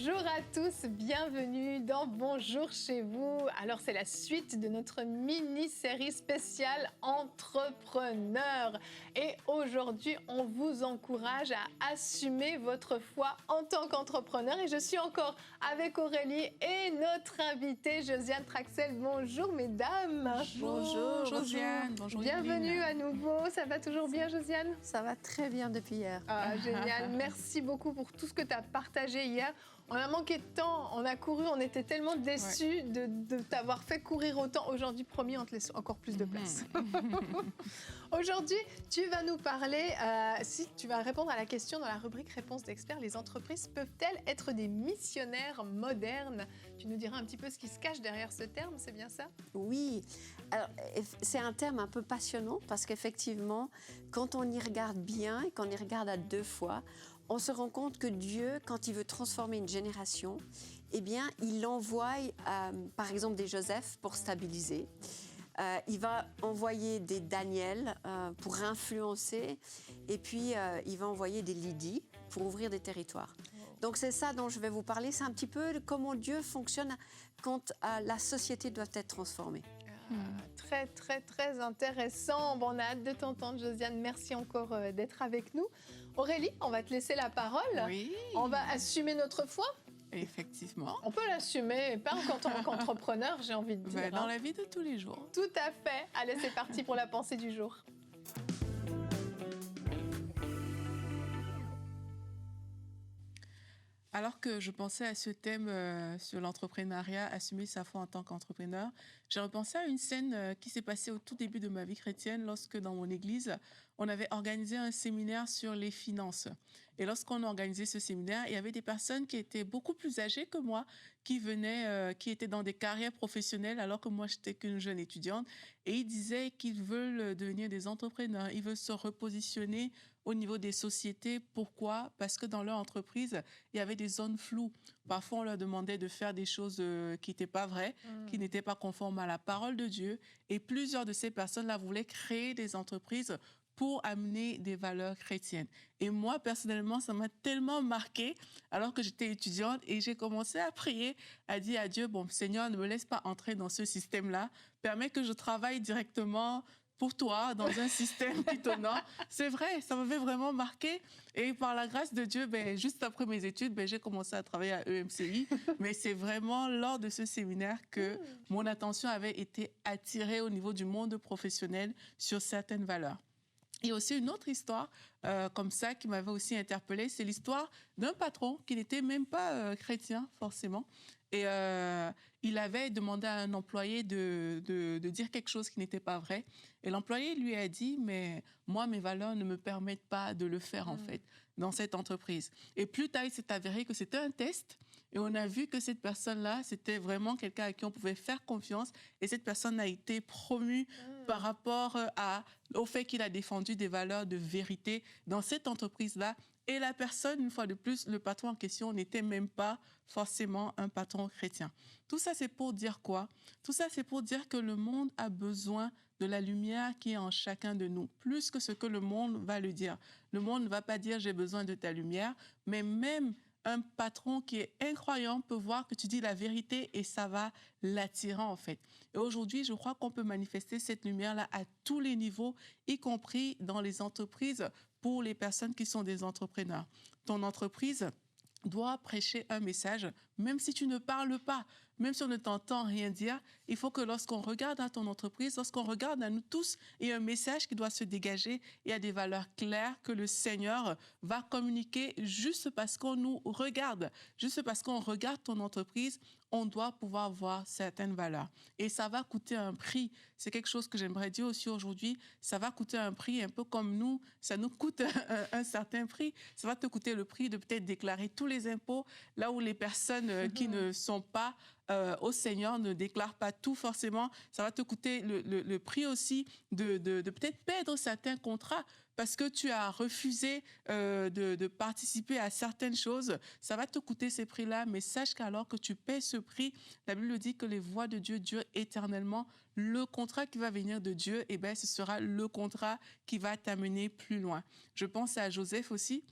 Bonjour à tous, bienvenue dans Bonjour chez vous. Alors c'est la suite de notre mini-série spéciale Entrepreneur. Et aujourd'hui, on vous encourage à assumer votre foi en tant qu'entrepreneur. Et je suis encore avec Aurélie et notre invitée Josiane Traxel. Bonjour mesdames. Bonjour Josiane, bonjour Bienvenue à nouveau. Ça va toujours bien Josiane? Ça va très bien depuis hier. Ah, génial. Merci beaucoup pour tout ce que tu as partagé hier. On a manqué de temps, on a couru, on était tellement déçus de t'avoir fait courir autant. Aujourd'hui, promis, on te laisse encore plus de place. Aujourd'hui, tu vas nous parler, si tu vas répondre à la question dans la rubrique Réponse d'experts, les entreprises peuvent-elles être des missionnaires modernes? Tu nous diras un petit peu ce qui se cache derrière ce terme, c'est bien ça? Oui, alors c'est un terme un peu passionnant parce qu'effectivement, quand on y regarde bien et qu'on y regarde à deux fois, on se rend compte que Dieu, quand il veut transformer une génération, eh bien, il envoie, par exemple, des Joseph pour stabiliser. Il va envoyer des Daniel pour influencer. Et puis, il va envoyer des Lydie pour ouvrir des territoires. Donc, c'est ça dont je vais vous parler. C'est un petit peu comment Dieu fonctionne quand la société doit être transformée. Très, très, très intéressant. Bon, on a hâte de t'entendre, Josiane. Merci encore d'être avec nous. Aurélie, on va te laisser la parole. Oui. On va assumer notre foi. Effectivement. On peut l'assumer, pas en tant qu'entrepreneur, j'ai envie de dire. Dans la vie de tous les jours. Tout à fait. Allez, c'est parti pour la pensée du jour. Alors que je pensais à ce thème sur l'entrepreneuriat, assumer sa foi en tant qu'entrepreneur, j'ai repensé à une scène qui s'est passée au tout début de ma vie chrétienne lorsque dans mon église, on avait organisé un séminaire sur les finances. Et lorsqu'on a organisé ce séminaire, il y avait des personnes qui étaient beaucoup plus âgées que moi, qui venaient, qui étaient dans des carrières professionnelles alors que moi, j'étais qu'une jeune étudiante. Et ils disaient qu'ils veulent devenir des entrepreneurs, ils veulent se repositionner au niveau des sociétés. Pourquoi? Parce que dans leur entreprise, il y avait des zones floues. Parfois, on leur demandait de faire des choses qui n'étaient pas vraies, qui n'étaient pas conformes à la parole de Dieu. Et plusieurs de ces personnes-là voulaient créer des entreprises pour amener des valeurs chrétiennes. Et moi, personnellement, ça m'a tellement marquée alors que j'étais étudiante et j'ai commencé à prier, à dire à Dieu, bon, Seigneur, ne me laisse pas entrer dans ce système-là, permets que je travaille directement pour toi, dans un système qui t'honore. C'est vrai, ça m'avait vraiment marqué. Et par la grâce de Dieu, juste après mes études, j'ai commencé à travailler à EMCI. Mais c'est vraiment lors de ce séminaire que mon attention avait été attirée au niveau du monde professionnel sur certaines valeurs. Il y a aussi une autre histoire comme ça qui m'avait aussi interpellée. C'est l'histoire d'un patron qui n'était même pas chrétien, forcément. Et il avait demandé à un employé de dire quelque chose qui n'était pas vrai. Et l'employé lui a dit, mais moi, mes valeurs ne me permettent pas de le faire, en fait, dans cette entreprise. Et plus tard, il s'est avéré que c'était un test. Et on a vu que cette personne-là, c'était vraiment quelqu'un à qui on pouvait faire confiance. Et cette personne a été promue par rapport au fait qu'il a défendu des valeurs de vérité dans cette entreprise-là. Et la personne, une fois de plus, le patron en question n'était même pas forcément un patron chrétien. Tout ça, c'est pour dire quoi? Tout ça, c'est pour dire que le monde a besoin de la lumière qui est en chacun de nous, plus que ce que le monde va le dire. Le monde ne va pas dire « j'ai besoin de ta lumière », mais même un patron qui est incroyant peut voir que tu dis la vérité et ça va l'attirer en fait. Et aujourd'hui, je crois qu'on peut manifester cette lumière-là à tous les niveaux, y compris dans les entreprises pour les personnes qui sont des entrepreneurs. Ton entreprise doit prêcher un message, même si tu ne parles pas, même si on ne t'entend rien dire. Il faut que lorsqu'on regarde à ton entreprise, lorsqu'on regarde à nous tous, il y a un message qui doit se dégager. Il y a des valeurs claires que le Seigneur va communiquer juste parce qu'on nous regarde. Juste parce qu'on regarde ton entreprise, on doit pouvoir voir certaines valeurs. Et ça va coûter un prix. C'est quelque chose que j'aimerais dire aussi aujourd'hui. Ça va coûter un prix, un peu comme nous. Ça nous coûte un certain prix. Ça va te coûter le prix de peut-être déclarer tous les impôts, là où les personnes qui ne sont pas au Seigneur ne déclarent pas tout forcément. Ça va te coûter le prix aussi de peut-être perdre certains contrats parce que tu as refusé de participer à certaines choses. Ça va te coûter ces prix-là, mais sache qu'alors que tu paies ce prix, la Bible dit que les voies de Dieu durent éternellement. Le contrat qui va venir de Dieu, ce sera le contrat qui va t'amener plus loin. Je pense à Joseph aussi.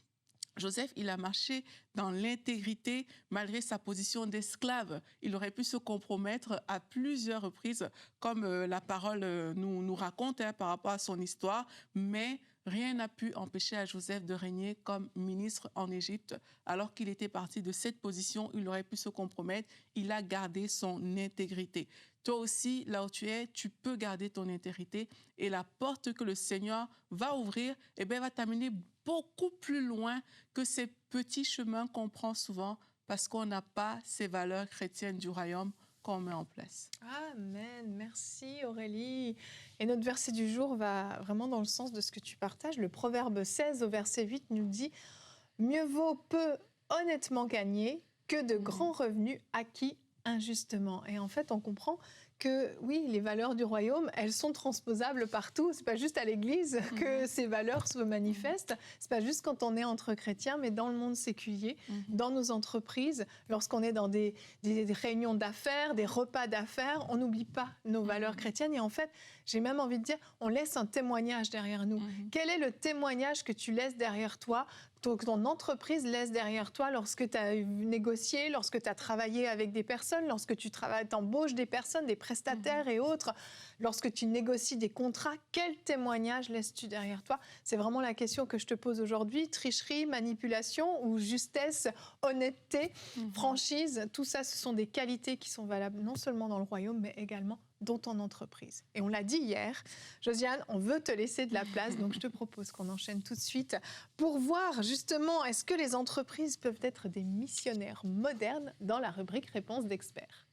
Joseph, il a marché dans l'intégrité malgré sa position d'esclave. Il aurait pu se compromettre à plusieurs reprises, comme la parole nous raconte par rapport à son histoire, mais rien n'a pu empêcher à Joseph de régner comme ministre en Égypte. Alors qu'il était parti de cette position, il aurait pu se compromettre. Il a gardé son intégrité. Toi aussi, là où tu es, tu peux garder ton intégrité et la porte que le Seigneur va ouvrir, va t'amener beaucoup plus loin que ces petits chemins qu'on prend souvent parce qu'on n'a pas ces valeurs chrétiennes du royaume qu'on met en place. Amen. Merci Aurélie. Et notre verset du jour va vraiment dans le sens de ce que tu partages. Le Proverbe 16 au verset 8 nous dit « Mieux vaut peu honnêtement gagner que de grands revenus acquis injustement ». Et en fait, on comprend que oui, les valeurs du royaume, elles sont transposables partout. C'est pas juste à l'Église que ces valeurs se manifestent. C'est pas juste quand on est entre chrétiens, mais dans le monde séculier, dans nos entreprises, lorsqu'on est dans des réunions d'affaires, des repas d'affaires, on n'oublie pas nos valeurs chrétiennes. Et en fait, j'ai même envie de dire, on laisse un témoignage derrière nous. Quel est le témoignage que tu laisses derrière toi, que ton entreprise laisse derrière toi lorsque tu as négocié, lorsque tu as travaillé avec des personnes, lorsque tu embauches des personnes, des prestataires et autres, lorsque tu négocies des contrats, quel témoignage laisses-tu derrière toi? C'est vraiment la question que je te pose aujourd'hui. Tricherie, manipulation ou justesse, honnêteté, franchise, tout ça, ce sont des qualités qui sont valables non seulement dans le royaume, mais également dans ton entreprise. Et on l'a dit hier, Josiane, on veut te laisser de la place, donc je te propose qu'on enchaîne tout de suite pour voir justement, est-ce que les entreprises peuvent être des missionnaires modernes dans la rubrique Réponse d'experts.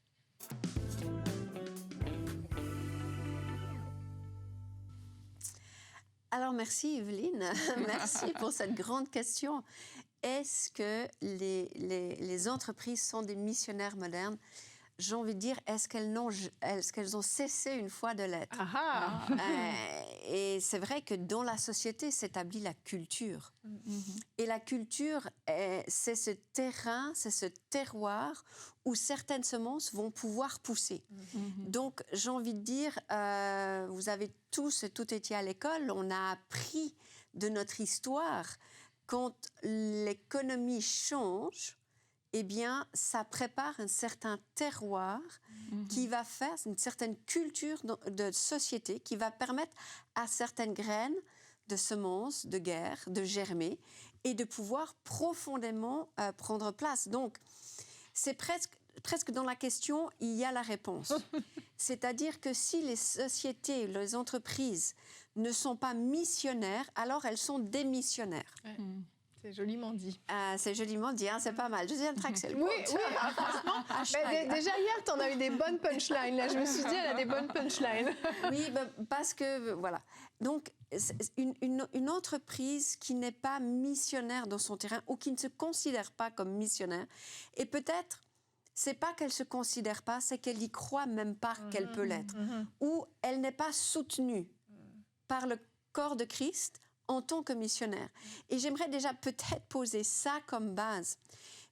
Alors merci Evelyne, merci pour cette grande question. Est-ce que les entreprises sont des missionnaires modernes? J'ai envie de dire, est-ce qu'elles ont cessé une fois de l'être? Et c'est vrai que dans la société s'établit la culture. Et la culture, c'est ce terrain, c'est ce terroir où certaines semences vont pouvoir pousser. Donc, j'ai envie de dire, vous avez tous et toutes été à l'école, on a appris de notre histoire, quand l'économie change, eh bien, ça prépare un certain terroir qui va faire une certaine culture de société qui va permettre à certaines graines de semences, de guerre, de germer et de pouvoir profondément prendre place. Donc, c'est presque dans la question, il y a la réponse. C'est-à-dire que si les sociétés, les entreprises ne sont pas missionnaires, alors elles sont démissionnaires. C'est joliment dit. C'est joliment dit, hein, c'est pas mal. Josiane Traxel. Oui, franchement. Déjà hier, tu en as eu des bonnes punchlines. Là, je me suis dit, elle a des bonnes punchlines. Oui, parce que, voilà. Donc, une entreprise qui n'est pas missionnaire dans son terrain ou qui ne se considère pas comme missionnaire, et peut-être, c'est pas qu'elle se considère pas, c'est qu'elle y croit même pas qu'elle peut l'être. Ou elle n'est pas soutenue par le corps de Christ en tant que missionnaire. Et j'aimerais déjà peut-être poser ça comme base.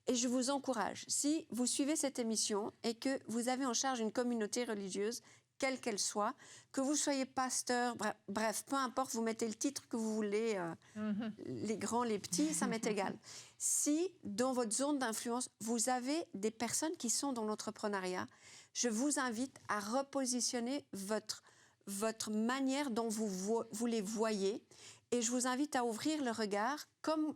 Et je vous encourage, si vous suivez cette émission et que vous avez en charge une communauté religieuse, quelle qu'elle soit, que vous soyez pasteur, bref, peu importe, vous mettez le titre que vous voulez, les grands, les petits, ça m'est égal. Si, dans votre zone d'influence, vous avez des personnes qui sont dans l'entrepreneuriat, je vous invite à repositionner votre manière dont vous les voyez. Et je vous invite à ouvrir le regard comme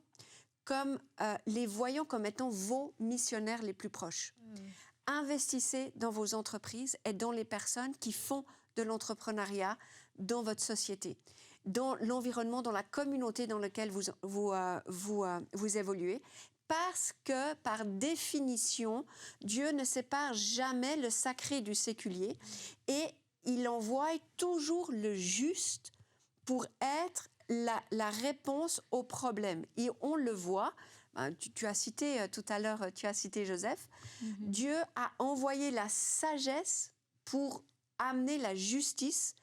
les voyant comme étant vos missionnaires les plus proches. Investissez dans vos entreprises et dans les personnes qui font de l'entrepreneuriat dans votre société, dans l'environnement, dans la communauté dans laquelle vous évoluez. Parce que, par définition, Dieu ne sépare jamais le sacré du séculier et il envoie toujours le juste pour être la réponse au problème. Et on le voit, tu as cité tout à l'heure, tu as cité Joseph, Dieu a envoyé la sagesse pour amener la justice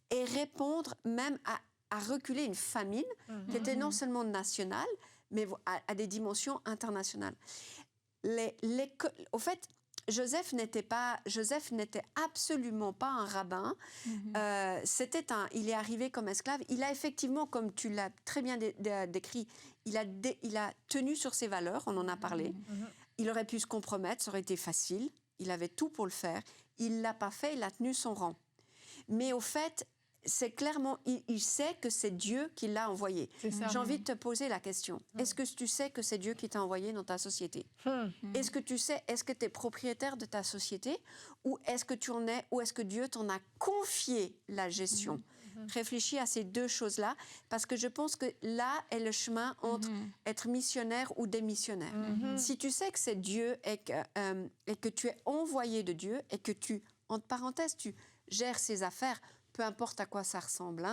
et répondre même à reculer une famine qui était non seulement nationale, mais à des dimensions internationales. Au fait, Joseph n'était absolument pas un rabbin. Il est arrivé comme esclave. Il a effectivement, comme tu l'as très bien décrit, il a tenu sur ses valeurs, on en a parlé. Il aurait pu se compromettre, ça aurait été facile. Il avait tout pour le faire. Il ne l'a pas fait, il a tenu son rang. Mais au fait, c'est clairement, il sait que c'est Dieu qui l'a envoyé. J'ai envie de te poser la question. Est-ce que tu sais que c'est Dieu qui t'a envoyé dans ta société? Est-ce que tu sais, est-ce que tu es propriétaire de ta société? Ou est-ce que tu en es, ou est-ce que Dieu t'en a confié la gestion? Réfléchis à ces deux choses-là, parce que je pense que là est le chemin entre être missionnaire ou démissionnaire. Si tu sais que c'est Dieu et que tu es envoyé de Dieu et que entre parenthèses, tu gères ses affaires, peu importe à quoi ça ressemble,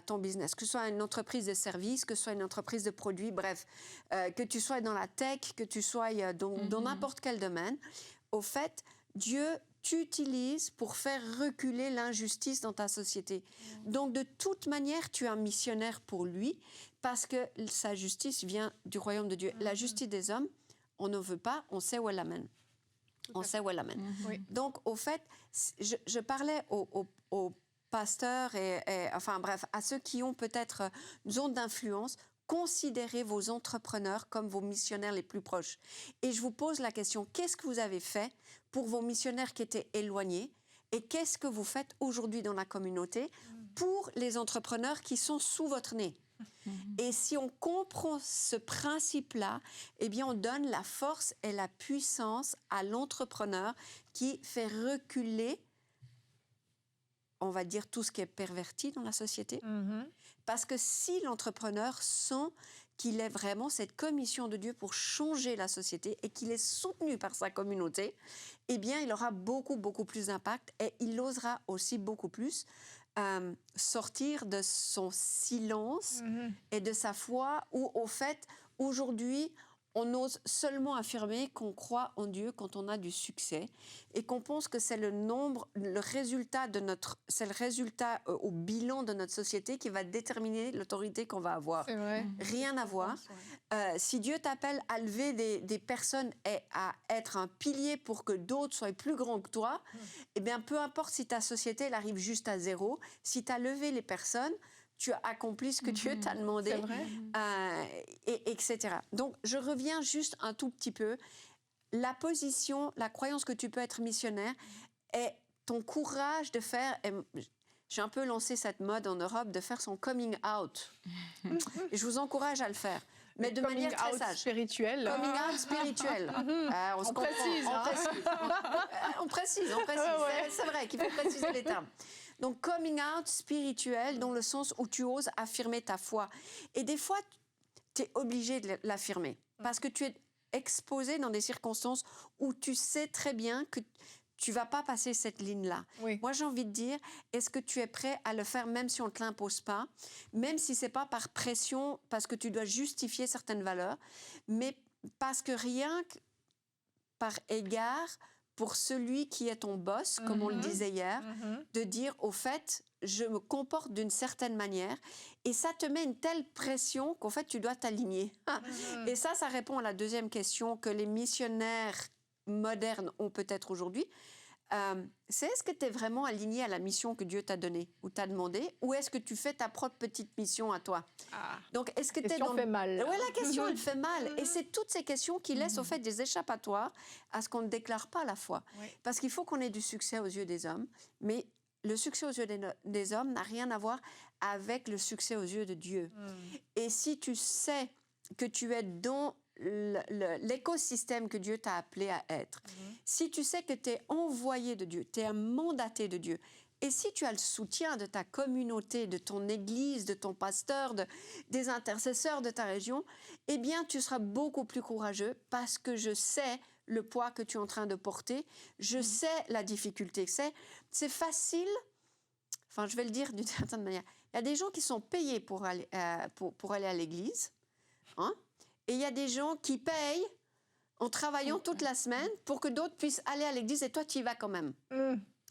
ton business, que ce soit une entreprise de services, que ce soit une entreprise de produits, bref, que tu sois dans la tech, que tu sois dans n'importe quel domaine, au fait, Dieu t'utilise pour faire reculer l'injustice dans ta société. Donc, de toute manière, tu es un missionnaire pour lui, parce que sa justice vient du royaume de Dieu. La justice des hommes, on ne veut pas, on sait où elle amène. On sait où elle amène. Donc, au fait, je parlais aux pasteurs enfin bref, à ceux qui ont peut-être une zone d'influence, considérez vos entrepreneurs comme vos missionnaires les plus proches. Et je vous pose la question, qu'est-ce que vous avez fait pour vos missionnaires qui étaient éloignés? Et qu'est-ce que vous faites aujourd'hui dans la communauté pour les entrepreneurs qui sont sous votre nez? Et si on comprend ce principe-là, eh bien, on donne la force et la puissance à l'entrepreneur qui fait reculer, on va dire, tout ce qui est perverti dans la société. Parce que si l'entrepreneur sent qu'il est vraiment cette commission de Dieu pour changer la société et qu'il est soutenu par sa communauté, eh bien, il aura beaucoup, beaucoup plus d'impact et il osera aussi beaucoup plus sortir de son silence et de sa foi où, au fait, aujourd'hui, on ose seulement affirmer qu'on croit en Dieu quand on a du succès et qu'on pense que c'est le résultat au bilan de notre société qui va déterminer l'autorité qu'on va avoir. C'est vrai. Rien à voir. Si Dieu t'appelle à lever des personnes et à être un pilier pour que d'autres soient plus grands que toi, eh bien, peu importe si ta société elle arrive juste à zéro, si tu as levé les personnes, tu as accompli ce que Dieu t'a demandé, etc. Donc, je reviens juste un tout petit peu. La position, la croyance que tu peux être missionnaire est ton courage de faire... J'ai un peu lancé cette mode en Europe de faire son coming out. Et je vous encourage à le faire. Mais de manière très sage. Spirituel. Coming out spirituel. On précise. On précise. C'est vrai qu'il faut préciser les termes. Donc, coming out spirituel dans le sens où tu oses affirmer ta foi. Et des fois, tu es obligé de l'affirmer parce que tu es exposé dans des circonstances où tu sais très bien que tu ne vas pas passer cette ligne-là. Moi, j'ai envie de dire, est-ce que tu es prêt à le faire même si on ne te l'impose pas, même si ce n'est pas par pression, parce que tu dois justifier certaines valeurs, mais parce que rien que par égard pour celui qui est ton boss, comme on le disait hier, de dire, au fait, je me comporte d'une certaine manière, et ça te met une telle pression qu'en fait, tu dois t'aligner. Et ça répond à la deuxième question que les missionnaires modernes ont peut-être aujourd'hui. C'est est-ce que tu es vraiment aligné à la mission que Dieu t'a donnée ou t'a demandé, ou est-ce que tu fais ta propre petite mission à toi? Donc, est-ce que la question fait mal. Oui, la question, elle fait mal. Et c'est toutes ces questions qui laissent, au fait, des échappatoires à ce qu'on ne déclare pas la foi. Parce qu'il faut qu'on ait du succès aux yeux des hommes, mais le succès aux yeux des hommes n'a rien à voir avec le succès aux yeux de Dieu. Et si tu sais que tu es dans l'écosystème que Dieu t'a appelé à être, si tu sais que tu es envoyé de Dieu, tu es un mandaté de Dieu, et si tu as le soutien de ta communauté, de ton église, de ton pasteur, des intercesseurs de ta région, eh bien, tu seras beaucoup plus courageux parce que je sais le poids que tu es en train de porter, je sais la difficulté que c'est facile, enfin, je vais le dire d'une certaine manière, il y a des gens qui sont payés pour aller à l'église, hein? Et il y a des gens qui payent en travaillant toute la semaine pour que d'autres puissent aller à l'église et toi, tu y vas quand même.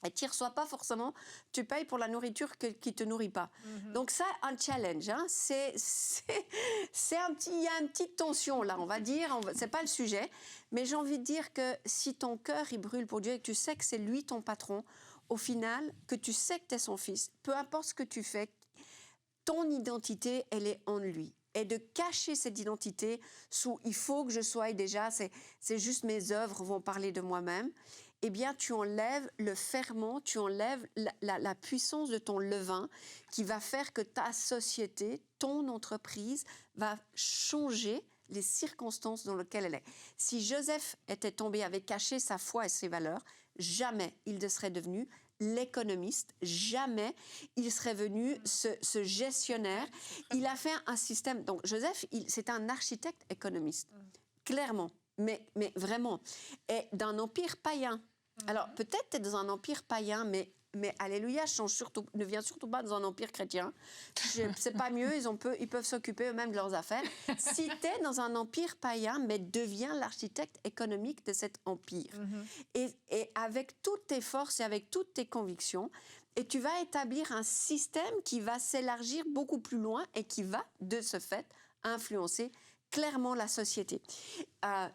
Et tu ne reçois pas forcément, tu payes pour la nourriture qui ne te nourrit pas. Donc ça, un challenge, hein, il y a une petite tension là, on va dire, c'est pas le sujet, mais j'ai envie de dire que si ton cœur il brûle pour Dieu et que tu sais que c'est lui ton patron, au final, que tu sais que tu es son fils, peu importe ce que tu fais, ton identité, elle est en lui. Et de cacher cette identité sous « il faut que je sois déjà », c'est juste mes œuvres vont parler de moi-même, eh bien, tu enlèves le ferment, tu enlèves la puissance de ton levain qui va faire que ta société, ton entreprise va changer les circonstances dans lesquelles elle est. Si Joseph était tombé, avait caché sa foi et ses valeurs, jamais il ne serait devenu l'économiste, jamais il serait venu ce gestionnaire. Il a fait un système. Donc Joseph, c'est un architecte économiste, clairement, mais vraiment. Et d'un empire païen. Alors peut-être tu es dans un empire païen, mais alléluia, ne viens surtout pas dans un empire chrétien. C'est pas mieux, ils peuvent s'occuper eux-mêmes de leurs affaires. Si tu es dans un empire païen, mais deviens l'architecte économique de cet empire. Et avec toutes tes forces et avec toutes tes convictions, et tu vas établir un système qui va s'élargir beaucoup plus loin et qui va, de ce fait, influencer clairement la société.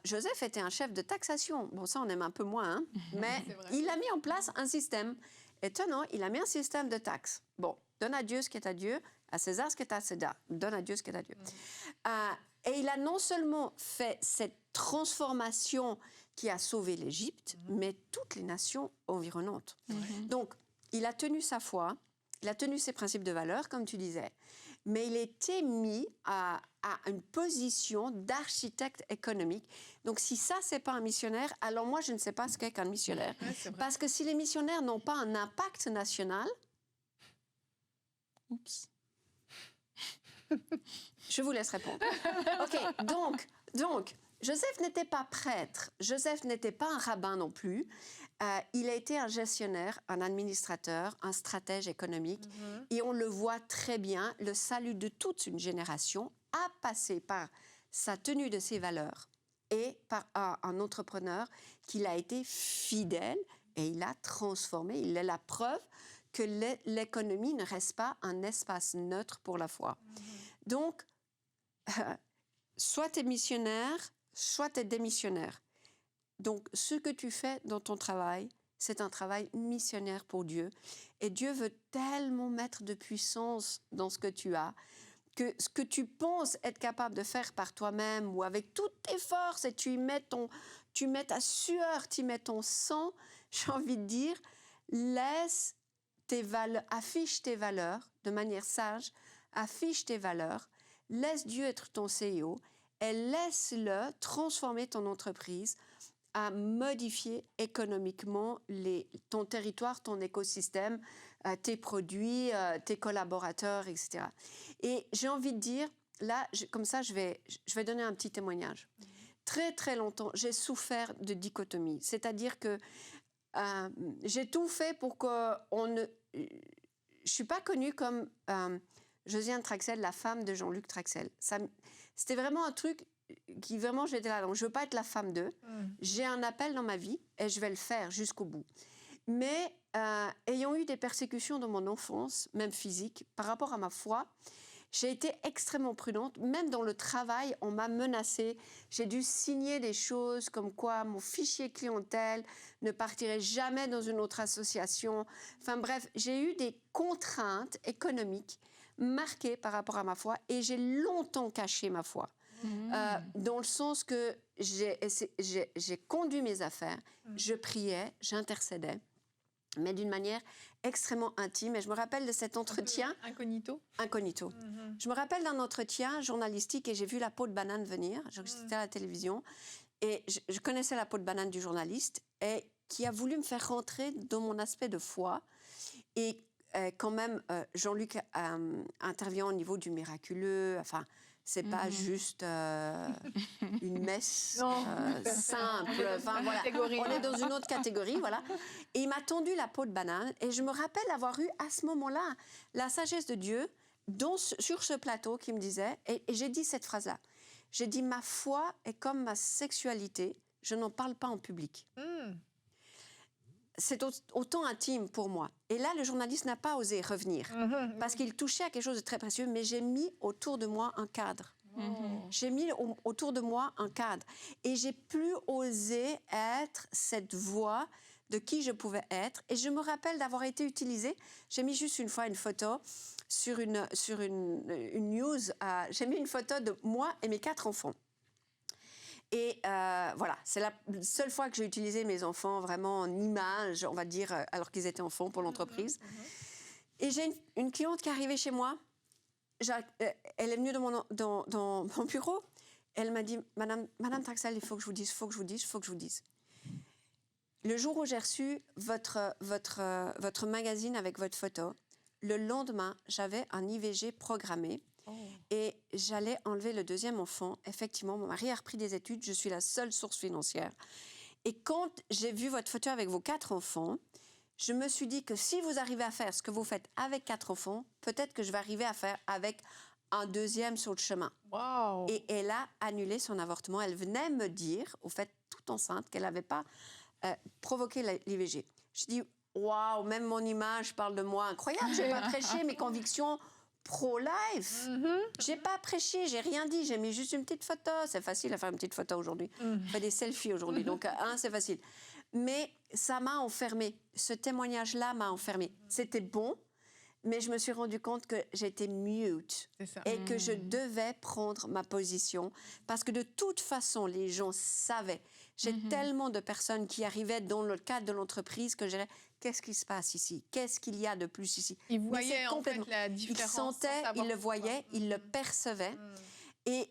Joseph était un chef de taxation. Bon, ça, on aime un peu moins, hein, mais il a mis en place un système. Étonnant, il a mis un système de taxes. Bon, donne à Dieu ce qui est à Dieu, à César ce qui est à César. Donne à Dieu ce qui est à Dieu. Et il a non seulement fait cette transformation qui a sauvé l'Égypte, mais toutes les nations environnantes. Donc, il a tenu sa foi, il a tenu ses principes de valeur, comme tu disais, mais il était mis à une position d'architecte économique. Donc, si ça, c'est pas un missionnaire, alors moi, je ne sais pas ce qu'est qu'un missionnaire. Parce que si les missionnaires n'ont pas un impact national... Oups. Je vous laisse répondre. OK, donc, Joseph n'était pas prêtre. Joseph n'était pas un rabbin non plus. Il a été un gestionnaire, un administrateur, un stratège économique. Et on le voit très bien, le salut de toute une génération a passé par sa tenue de ses valeurs et par un entrepreneur qui a été fidèle et il a transformé. Il est la preuve que l'économie ne reste pas un espace neutre pour la foi. Donc, soit tu es missionnaire, soit tu es démissionnaire. Donc, ce que tu fais dans ton travail, c'est un travail missionnaire pour Dieu. Et Dieu veut tellement mettre de puissance dans ce que tu as, que ce que tu penses être capable de faire par toi-même ou avec toutes tes forces, et tu mets ta sueur, tu mets ton sang, j'ai envie de dire, affiche tes valeurs de manière sage, affiche tes valeurs, laisse Dieu être ton CEO et laisse-le transformer ton entreprise à modifier économiquement ton territoire, ton écosystème, tes produits, tes collaborateurs, etc. Et j'ai envie de dire, là, comme ça, je vais donner un petit témoignage. Très, très longtemps, j'ai souffert de dichotomie. C'est-à-dire que j'ai tout fait pour qu'on ne... Je ne suis pas connue comme Josiane Traxel, la femme de Jean-Luc Traxel. C'était vraiment un truc qui vraiment, j'étais là. Donc, je ne veux pas être la femme d'eux. J'ai un appel dans ma vie et je vais le faire jusqu'au bout. Mais ayant eu des persécutions dans mon enfance, même physique, par rapport à ma foi, j'ai été extrêmement prudente. Même dans le travail, on m'a menacée. J'ai dû signer des choses comme quoi mon fichier clientèle ne partirait jamais dans une autre association. Enfin bref, j'ai eu des contraintes économiques marquées par rapport à ma foi et j'ai longtemps caché ma foi. Dans le sens que j'ai conduit mes affaires, je priais, j'intercédais, mais d'une manière extrêmement intime. Et je me rappelle de cet entretien... Incognito. Incognito. Je me rappelle d'un entretien journalistique et j'ai vu la peau de banane venir. J'étais à la télévision et je connaissais la peau de banane du journaliste et qui a voulu me faire rentrer dans mon aspect de foi. Et quand même, Jean-Luc intervient au niveau du miraculeux, enfin... C'est pas juste une messe simple. Enfin, voilà. On est dans une autre catégorie, voilà. Et il m'a tendu la peau de banane. Et je me rappelle avoir eu à ce moment-là la sagesse de Dieu sur ce plateau qui me disait, et j'ai dit cette phrase-là. J'ai dit, ma foi est comme ma sexualité, je n'en parle pas en public. c'est autant intime pour moi. Et là, le journaliste n'a pas osé revenir parce qu'il touchait à quelque chose de très précieux, mais j'ai mis autour de moi un cadre. J'ai mis autour de moi un cadre. Et j'ai plus osé être cette voix de qui je pouvais être. Et je me rappelle d'avoir été utilisée. J'ai mis juste une fois une photo sur une news. J'ai mis une photo de moi et mes 4 enfants. Et voilà, c'est la seule fois que j'ai utilisé mes enfants vraiment en image, on va dire, alors qu'ils étaient enfants pour l'entreprise. Et j'ai une cliente qui est arrivée chez moi. Elle est venue dans mon bureau. Elle m'a dit, Madame Traxel, il faut que je vous dise, il faut que je vous dise. Le jour où j'ai reçu votre magazine avec votre photo, le lendemain, j'avais un IVG programmé. Et j'allais enlever le 2e enfant. Effectivement, mon mari a repris des études. Je suis la seule source financière. Et quand j'ai vu votre photo avec vos 4 enfants, je me suis dit que si vous arrivez à faire ce que vous faites avec 4 enfants, peut-être que je vais arriver à faire avec un 2e sur le chemin. Wow. Et elle a annulé son avortement. Elle venait me dire, au fait, toute enceinte, qu'elle n'avait pas provoqué l'IVG. Je dis, waouh, même mon image parle de moi. Incroyable, je n'ai pas prêché mes convictions pro-life. J'ai pas prêché, j'ai rien dit, j'ai mis juste une petite photo. C'est facile à faire une petite photo aujourd'hui. On fait des selfies aujourd'hui, donc c'est facile. Mais ça m'a enfermée. Ce témoignage-là m'a enfermée. C'était bon, mais je me suis rendu compte que j'étais mute et que je devais prendre ma position parce que de toute façon, les gens savaient. J'ai tellement de personnes qui arrivaient dans le cadre de l'entreprise que je dirais, qu'est-ce qui se passe ici? Qu'est-ce qu'il y a de plus ici? Ils voyaient en fait la différence. Ils sentaient, ils le voyaient, ils le percevaient. Et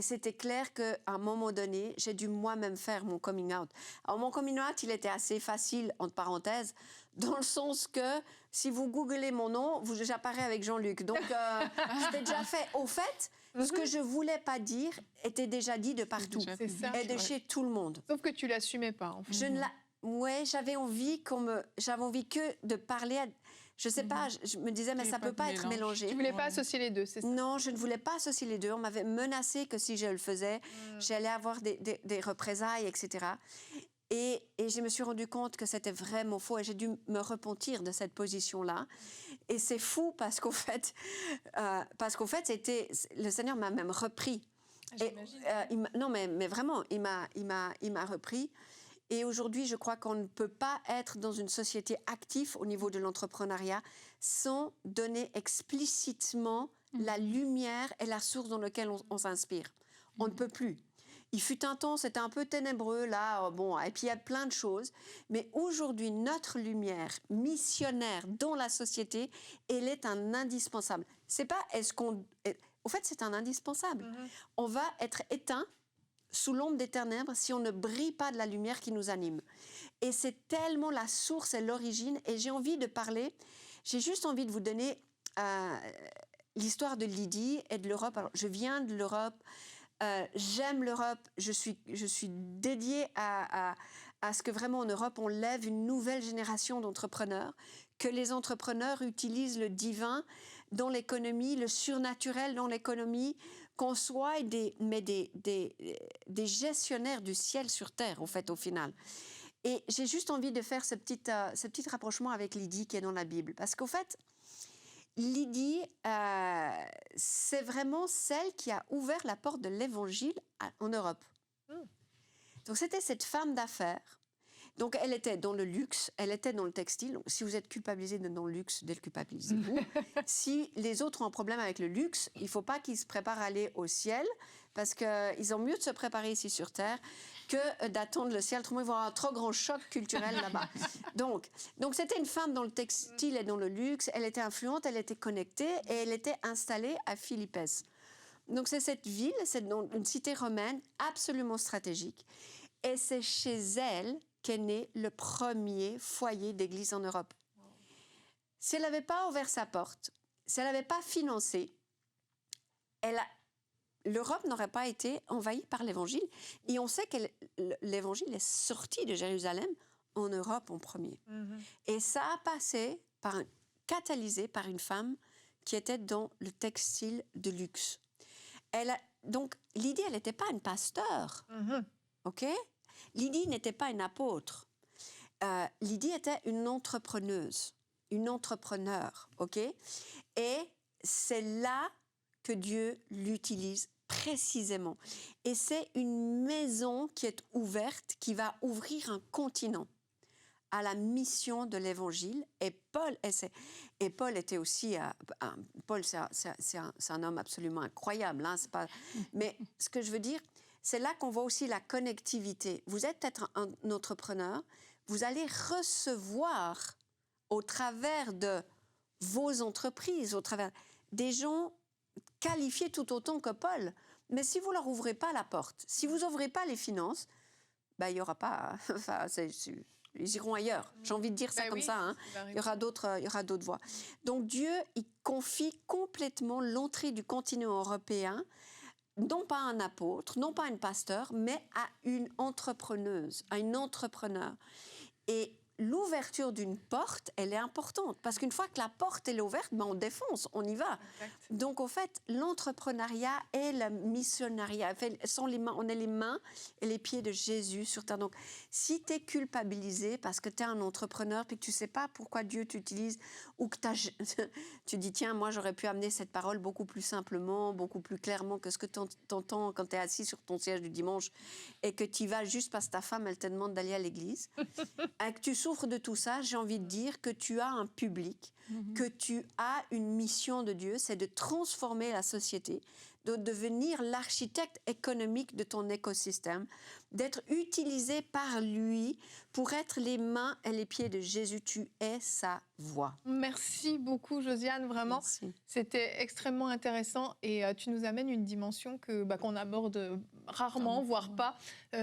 c'était clair qu'à un moment donné, j'ai dû moi-même faire mon coming out. Alors, mon coming out, il était assez facile, entre parenthèses, dans le sens que si vous googlez mon nom, j'apparais avec Jean-Luc. Donc, c'était déjà fait. Au fait, ce que je ne voulais pas dire était déjà dit de partout. C'est ça. Et de chez tout le monde. Sauf que tu ne l'assumais pas, en fait. Ouais, j'avais envie que de parler à... Je sais pas, je me disais, mais ça peut pas être mélangé. Tu voulais pas associer les deux, c'est ça? Non, je ne voulais pas associer les deux. On m'avait menacé que si je le faisais, j'allais avoir des représailles, etc. Et je me suis rendu compte que c'était vraiment faux et j'ai dû me repentir de cette position-là. Et c'est fou parce qu'en fait, le Seigneur m'a même repris. Non, mais vraiment, il m'a repris. Et aujourd'hui, je crois qu'on ne peut pas être dans une société active au niveau de l'entrepreneuriat sans donner explicitement la lumière et la source dans laquelle on s'inspire. On ne peut plus. Il fut un temps, c'était un peu ténébreux, là, bon, et puis il y a plein de choses. Mais aujourd'hui, notre lumière missionnaire dans la société, elle est un indispensable. C'est pas au fait, c'est un indispensable. On va être éteint sous l'ombre des ténèbres si on ne brille pas de la lumière qui nous anime. Et c'est tellement la source et l'origine. Et j'ai envie de parler, j'ai juste envie de vous donner l'histoire de Lydie et de l'Europe. Alors, je viens de l'Europe, j'aime l'Europe, je suis dédiée à ce que vraiment en Europe, on lève une nouvelle génération d'entrepreneurs, que les entrepreneurs utilisent le divin dans l'économie, le surnaturel dans l'économie, qu'on soit des gestionnaires du ciel sur terre, au fait, au final. Et j'ai juste envie de faire ce petit rapprochement avec Lydie qui est dans la Bible. Parce qu'au fait, Lydie, c'est vraiment celle qui a ouvert la porte de l'Évangile en Europe. Donc c'était cette femme d'affaires. Donc, elle était dans le luxe, elle était dans le textile. Donc, si vous êtes culpabilisé dans le luxe, déculpabilisez-vous. Si les autres ont un problème avec le luxe, il ne faut pas qu'ils se préparent à aller au ciel, parce qu'ils ont mieux de se préparer ici sur Terre que d'attendre le ciel. Autrement, ils vont avoir un trop grand choc culturel là-bas. Donc, c'était une femme dans le textile et dans le luxe. Elle était influente, elle était connectée et elle était installée à Philippes. Donc, c'est cette ville, c'est une cité romaine absolument stratégique. Et c'est chez elle qu'est né le premier foyer d'église en Europe. Si elle n'avait pas ouvert sa porte, si elle n'avait pas financé, l'Europe n'aurait pas été envahie par l'Évangile. Et on sait que l'Évangile est sorti de Jérusalem en Europe en premier. Et ça a passé catalysé par une femme qui était dans le textile de luxe. Donc, Lydie, elle n'était pas une pasteur, ok ? Lydie n'était pas une apôtre. Lydie était une entrepreneuse, une entrepreneur, ok? Et c'est là que Dieu l'utilise précisément. Et c'est une maison qui est ouverte, qui va ouvrir un continent à la mission de l'Évangile. Et Paul était aussi... Paul, c'est un homme absolument incroyable. Hein, c'est pas... Mais ce que je veux dire, c'est là qu'on voit aussi la connectivité. Vous êtes peut-être un entrepreneur, vous allez recevoir au travers de vos entreprises, au travers des gens qualifiés tout autant que Paul. Mais si vous ne leur ouvrez pas la porte, si vous n'ouvrez pas les finances, il n'y aura pas... Enfin, ils iront ailleurs. J'ai envie de dire ça comme ça. Hein. Il y aura d'autres voies. Donc Dieu, il confie complètement l'entrée du continent européen, non pas à un apôtre, non pas à un pasteur, mais à une entrepreneuse, à un entrepreneur. Et l'ouverture d'une porte, elle est importante. Parce qu'une fois que la porte est ouverte, on défonce, on y va. Exact. Donc, en fait, l'entrepreneuriat et le missionnariat, on est les mains et les pieds de Jésus sur terre. Donc, si tu es culpabilisé parce que tu es un entrepreneur et que tu ne sais pas pourquoi Dieu t'utilise, ou que tu dis, tiens, moi, j'aurais pu amener cette parole beaucoup plus simplement, beaucoup plus clairement que ce que tu entends quand tu es assis sur ton siège du dimanche et que tu y vas juste parce que ta femme, elle te demande d'aller à l'église, et que tu souffres de tout ça, j'ai envie de dire que tu as un public, que tu as une mission de Dieu, c'est de transformer la société, de devenir l'architecte économique de ton écosystème, d'être utilisé par lui pour être les mains et les pieds de Jésus. Tu es sa voix. Merci beaucoup, Josiane, vraiment. Merci. C'était extrêmement intéressant et tu nous amènes une dimension qu'on aborde rarement, voire pas,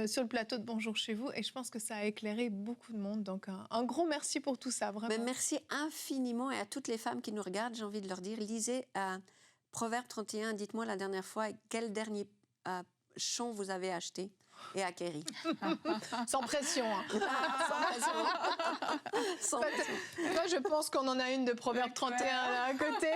sur le plateau de Bonjour chez vous. Et je pense que ça a éclairé beaucoup de monde. Donc, un gros merci pour tout ça, vraiment. Mais merci infiniment. Et à toutes les femmes qui nous regardent, j'ai envie de leur dire, lisez Proverbe 31, dites-moi la dernière fois quel dernier champ vous avez acheté et acquéri. Sans pression. Hein. Sans pression. Moi, je pense qu'on en a une de Proverbe 31 là, à côté.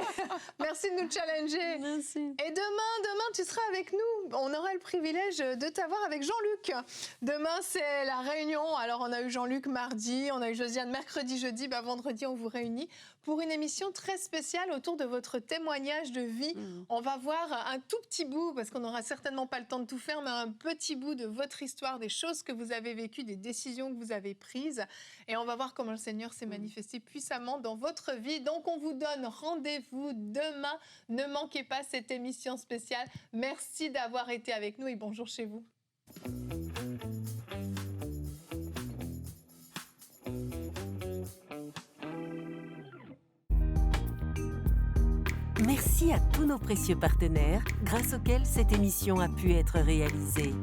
Merci de nous challenger. Merci. Et demain, tu seras avec nous. On aura le privilège de t'avoir avec Jean-Luc. Demain, c'est la réunion. Alors, on a eu Jean-Luc mardi, on a eu Josiane mercredi, jeudi. Vendredi, on vous réunit pour une émission très spéciale autour de votre témoignage de vie. On va voir un tout petit bout, parce qu'on n'aura certainement pas le temps de tout faire, mais un petit bout de votre histoire, des choses que vous avez vécues, des décisions que vous avez prises. Et on va voir comment le Seigneur s'est manifesté puissamment dans votre vie. Donc, on vous donne rendez-vous demain. Ne manquez pas cette émission spéciale. Merci d'avoir été avec nous et bonjour chez vous. Merci à tous nos précieux partenaires grâce auxquels cette émission a pu être réalisée.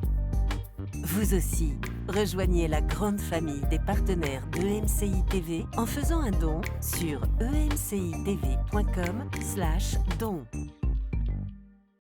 Vous aussi, rejoignez la grande famille des partenaires d'EMCI TV en faisant un don sur emcitv.com/don.